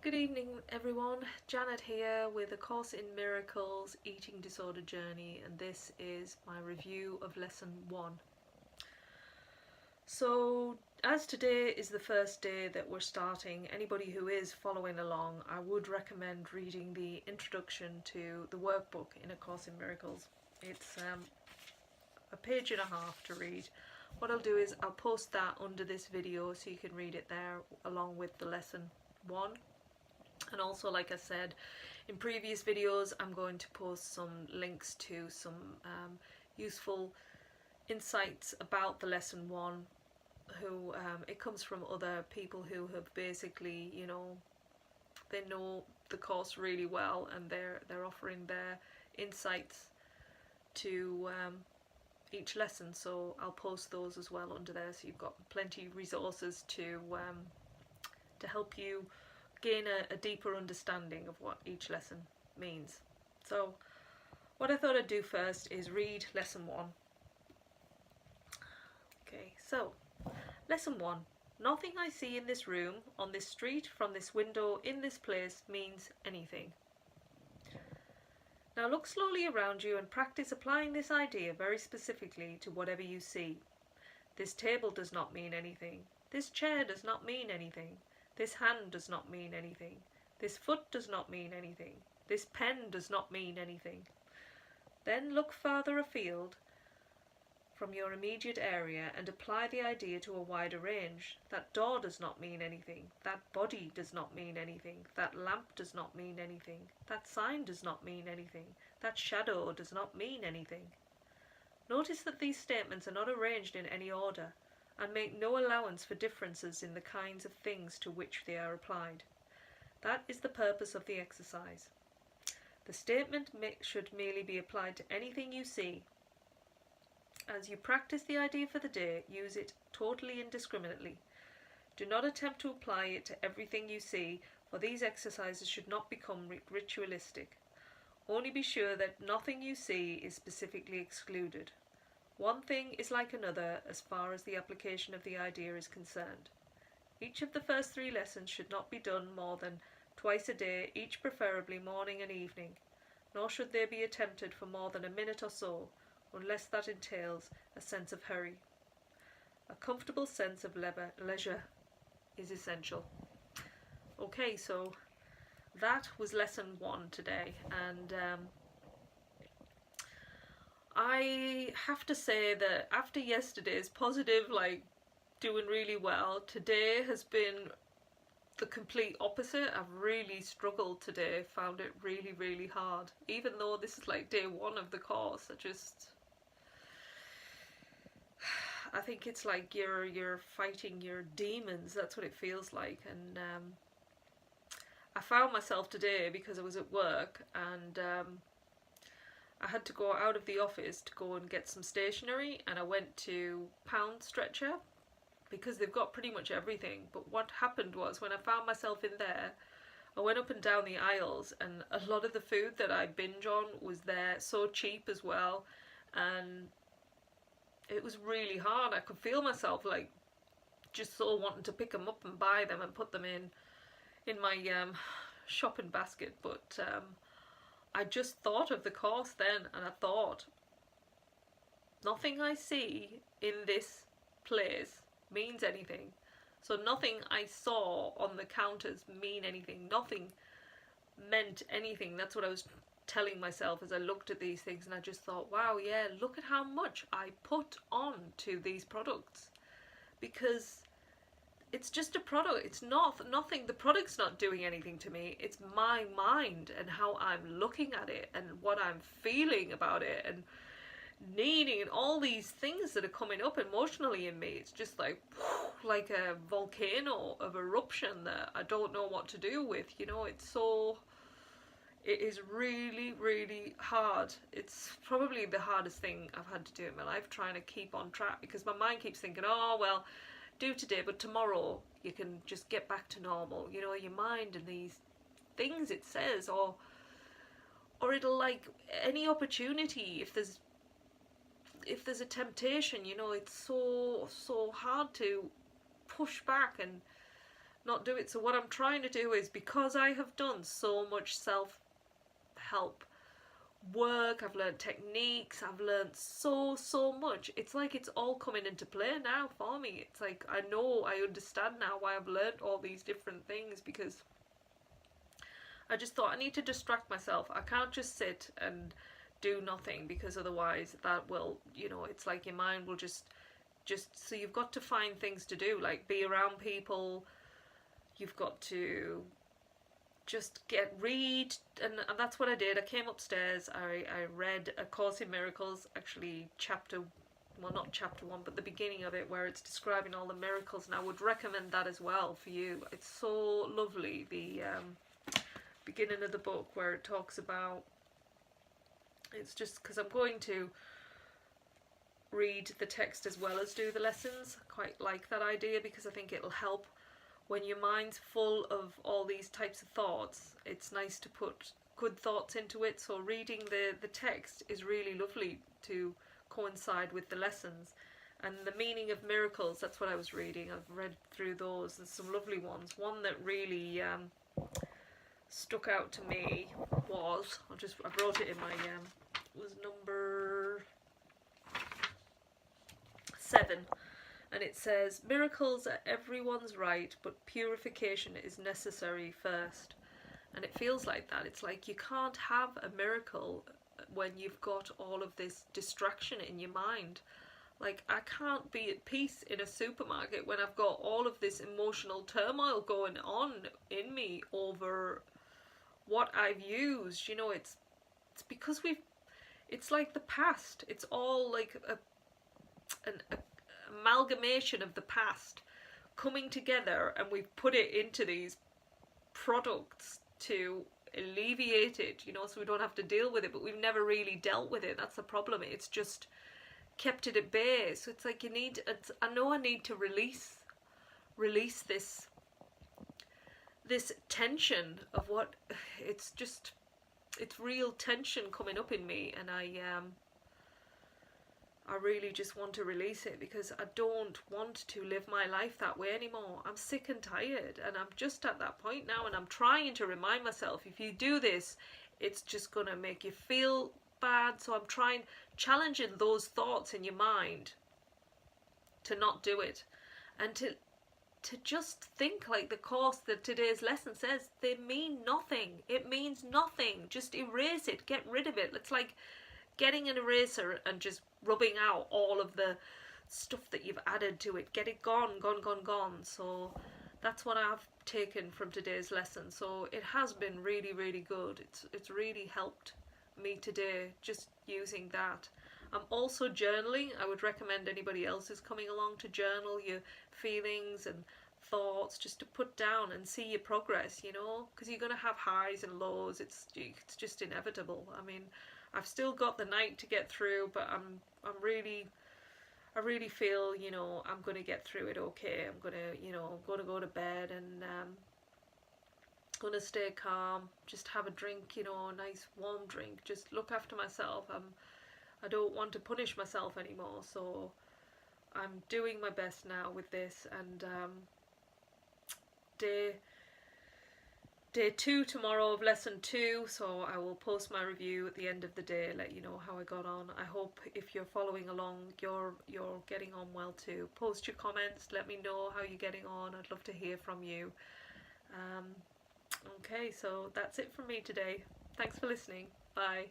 Good evening everyone, Janet here with A Course in Miracles Eating Disorder Journey, and this is my review of Lesson 1. So as today is the first day that we're starting, anybody who is following along, I would recommend reading the introduction to the workbook in A Course in Miracles. It's a page and a half to read. What I'll do is I'll post that under this video so you can read it there along with the Lesson 1. And also, like I said in previous videos, I'm going to post some links to some useful insights about the Lesson 1. Who it comes from other people who have basically, they know the course really well, and they're offering their insights to each lesson. So I'll post those as well under there, so you've got plenty of resources to help you gain a deeper understanding of what each lesson means. So what I thought I'd do first is read Lesson 1. Okay, so Lesson 1. Nothing I see in this room, on this street, from this window, in this place means anything. Now look slowly around you and practice applying this idea very specifically to whatever you see. This table does not mean anything. This chair does not mean anything. This hand does not mean anything. This foot does not mean anything. This pen does not mean anything. Then look further afield from your immediate area and apply the idea to a wider range. That door does not mean anything. That body does not mean anything. That lamp does not mean anything. That sign does not mean anything. That shadow does not mean anything. Notice that these statements are not arranged in any order, and make no allowance for differences in the kinds of things to which they are applied. That is the purpose of the exercise. The statement should merely be applied to anything you see. As you practice the idea for the day, use it totally indiscriminately. Do not attempt to apply it to everything you see, for these exercises should not become ritualistic. Only be sure that nothing you see is specifically excluded. One thing is like another as far as the application of the idea is concerned. Each of the first 3 lessons should not be done more than twice a day, each preferably morning and evening, nor should they be attempted for more than a minute or so, unless that entails a sense of hurry. A comfortable sense of leisure is essential. Okay, so that was Lesson 1 today, and I have to say that after yesterday's positive, doing really well, today has been the complete opposite. I've really struggled today, found it really, really hard. Even though this is day 1 of the course, I think it's like you're fighting your demons. That's what it feels like. And I found myself today, because I was at work, and I had to go out of the office to go and get some stationery, and I went to Pound Stretcher because they've got pretty much everything. But what happened was, when I found myself in there, I went up and down the aisles, and a lot of the food that I binge on was there, so cheap as well, and it was really hard. I could feel myself just so wanting to pick them up and buy them and put them in my shopping basket, but I just thought of the course then, and I thought, nothing I see in this place means anything. So nothing I saw on the counters mean anything. Nothing meant anything. That's what I was telling myself as I looked at these things, and I just thought, wow, yeah, look at how much I put on to these products, because it's just a product. It's nothing. The product's not doing anything to me. It's my mind and how I'm looking at it and what I'm feeling about it and needing, and all these things that are coming up emotionally in me. It's just like a volcano of eruption that I don't know what to do with. It is really, really hard. It's probably the hardest thing I've had to do in my life, trying to keep on track, because my mind keeps thinking, oh, well, do today, but tomorrow you can just get back to normal. Your mind and these things it says, or it'll, any opportunity, if there's a temptation, it's so hard to push back and not do it. So what I'm trying to do is, because I have done so much self-help work, I've learned techniques, I've learned so much, it's like it's all coming into play now for me. It's like I understand now why I've learned all these different things, because I just thought I need to distract myself. I can't just sit and do nothing, because otherwise that will, it's like your mind will just so you've got to find things to do, like be around people. You've got to just read, and that's what I did. I came upstairs, I read A Course in Miracles, actually not chapter 1, but the beginning of it, where it's describing all the miracles, and I would recommend that as well for you. It's so lovely, the beginning of the book, where it talks about, it's just because I'm going to read the text as well as do the lessons. I quite like that idea, because I think it'll help when your mind's full of all these types of thoughts. It's nice to put good thoughts into it, so reading the text is really lovely to coincide with the lessons. And the meaning of miracles, that's what I was reading. I've read through those. There's some lovely ones. One that really stuck out to me was, I wrote it in my was number 7, and it says, miracles are everyone's right, but purification is necessary first. And it feels like that. It's like you can't have a miracle when you've got all of this distraction in your mind. Like, I can't be at peace in a supermarket when I've got all of this emotional turmoil going on in me over what I've used. It's because it's like the past. It's all like an amalgamation of the past coming together, and we've put it into these products to alleviate it, so we don't have to deal with it, but we've never really dealt with it. That's the problem. It's just kept it at bay. So it's like I know I need to release this tension of what, it's real tension coming up in me, and I really just want to release it, because I don't want to live my life that way anymore. I'm sick and tired, and I'm just at that point now, and I'm trying to remind myself, if you do this, it's just going to make you feel bad. So I'm challenging those thoughts in your mind to not do it, and to just think like the course that today's lesson says. They mean nothing. It means nothing. Just erase it. Get rid of it. It's like getting an eraser and just rubbing out all of the stuff that you've added to it. Get it gone. So that's what I've taken from today's lesson. So it has been really, really good. It's really helped me today, just using that. I'm also journaling. I would recommend anybody else who's coming along to journal your feelings and thoughts, just to put down and see your progress, because you're going to have highs and lows. It's just inevitable. I mean, I've still got the night to get through, but I really feel, I'm going to get through it okay. I'm going to go to bed, and going to stay calm, just have a drink, a nice warm drink, just look after myself. I don't want to punish myself anymore, so I'm doing my best now with this. And day 2 tomorrow of lesson 2, so I will post my review at the end of the day, let you know how I got on. I hope if you're following along, you're getting on well too. Post your comments, let me know how you're getting on. I'd love to hear from you. Okay, so that's it from me today. Thanks for listening. Bye.